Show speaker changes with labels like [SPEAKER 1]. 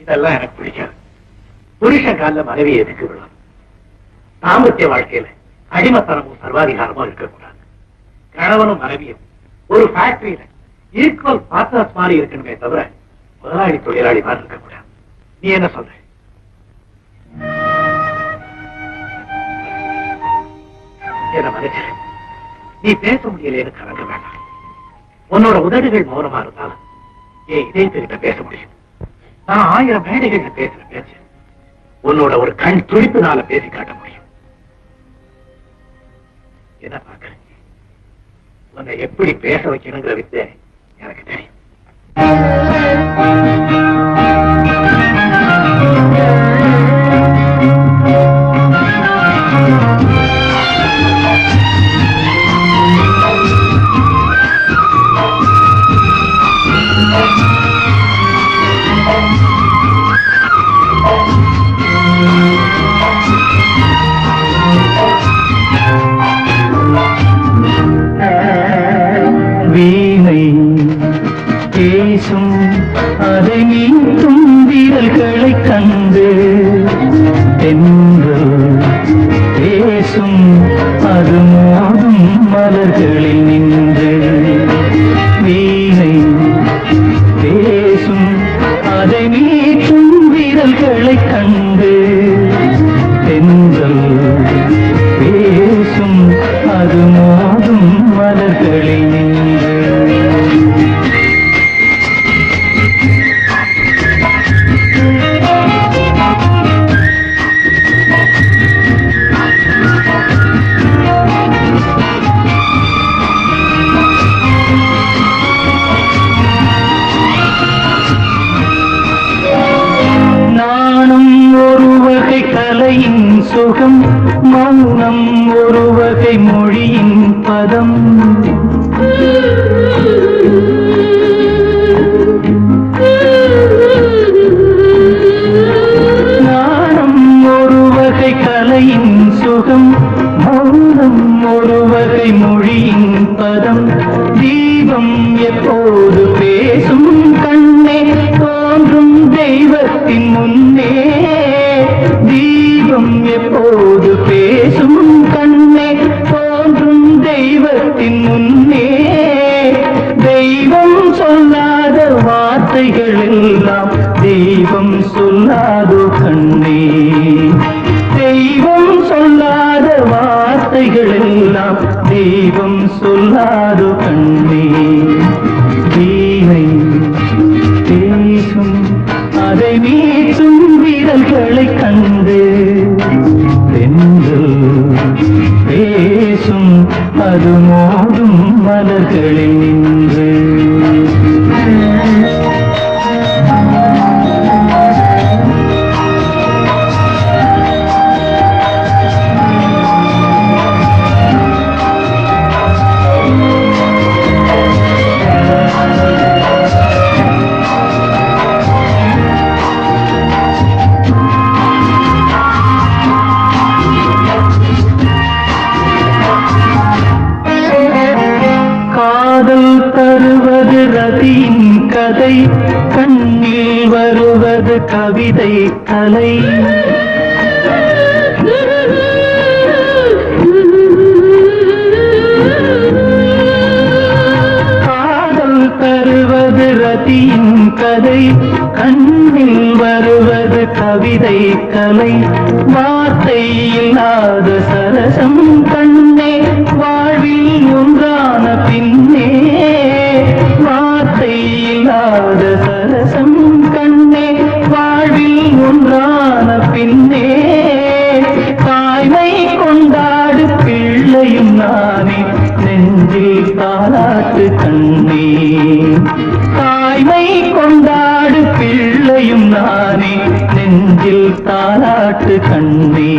[SPEAKER 1] இதெல்லாம் எனக்கு பிடிக்காது. புருஷன் கால மனைவி எதுக்கு விடும்? தாம்பத்திய வாழ்க்கையில அடிமத்தனமும் சர்வாதிகாரமும் இருக்கக்கூடாது. கணவனும் மனைவியும் ஒரு ஃபேக்டரியில ஈக்குவல் பார்ட்னர்ஸ் மாதிரி இருக்கணுமே தவிர முதலாளி தொழிலாளி மாதிரி இருக்கக்கூடாது. நீ என்ன சொல்ற? என்ன மனுஷன், நீ பேச முடியலன்னு கலங்க வேண்டாம். உன்னோட உதடுகள் மௌனமா இருந்தாலும் ஏன் இதயத்திட்ட பேச முடியும். நான் 1000 மேடைகள்ல பேசுற பேச்சு உன்னோட ஒரு கண் துடிப்புனால பேசி காட்ட முடியும். என்ன பாக்குற? உன்னை எப்படி பேச வைக்கணுங்கிற வித்தை எனக்கு தெரியும்.
[SPEAKER 2] வீணை பேசும் அதை மீட்டும் வீரல்களை கண்டு தென்றல் பேசும் அது மோதும் மலர்களில் நின்று வீணை பேசும் அதை மீட்டும் வீரல்களை கண்டு தென்றல் பேசும் அது மோதும் மலர்களில் நின்று நாணம் ஒரு வகை கலையின் சுகம், மௌனம் ஒரு வகை மொழியின் பதம். நாணம் ஒரு வகை கலையின் சுகம், மௌனம் ஒரு வகை மொழியின் பதம். தீபம் எப்போது பேசும் கண்ணே தோன்றும் தெய்வத்தின் முன்னே. தீபம் எப்போது பேசும் கண்ணே தோன்றும் தெய்வத்தின் முன்னே. தெய்வம் சொல்லாத வார்த்தைகள் எல்லாம் தெய்வம் சொல்லாதோ கண்ணே. தெய்வம் சொல்லாத வார்த்தைகள் எல்லாம் தெய்வம் சொல்லாதோ கண்ணே. வீணை பேசும் அதை மீட்டும் வீரல்களை கண்டு தென்றல் பேசும் அது மோதும் மலர்களில் நின்று. காதல் தருவது ரதியின் கதை, கண்ணில் வருவது கவிதை கலை. காதல் தருவது ரதியின் கதை, கண்ணில் வருவது கவிதை கலை. வார்த்தை இல்லாத சரசம் கண்ணே வாழ்வில் ஒன்றான பின்னே. வார்த்தை இல்லாத சரசம் கண்ணே வாழ்வில் ஒன்றான பின்னே. தாய்மை கொண்டாடு பிள்ளையும் நானே நெஞ்சில் தாலாட்டு கண்ணே. தாய்மை கொண்டாடு பிள்ளையும் நானே நெஞ்சில் தாலாட்டு கண்ணே.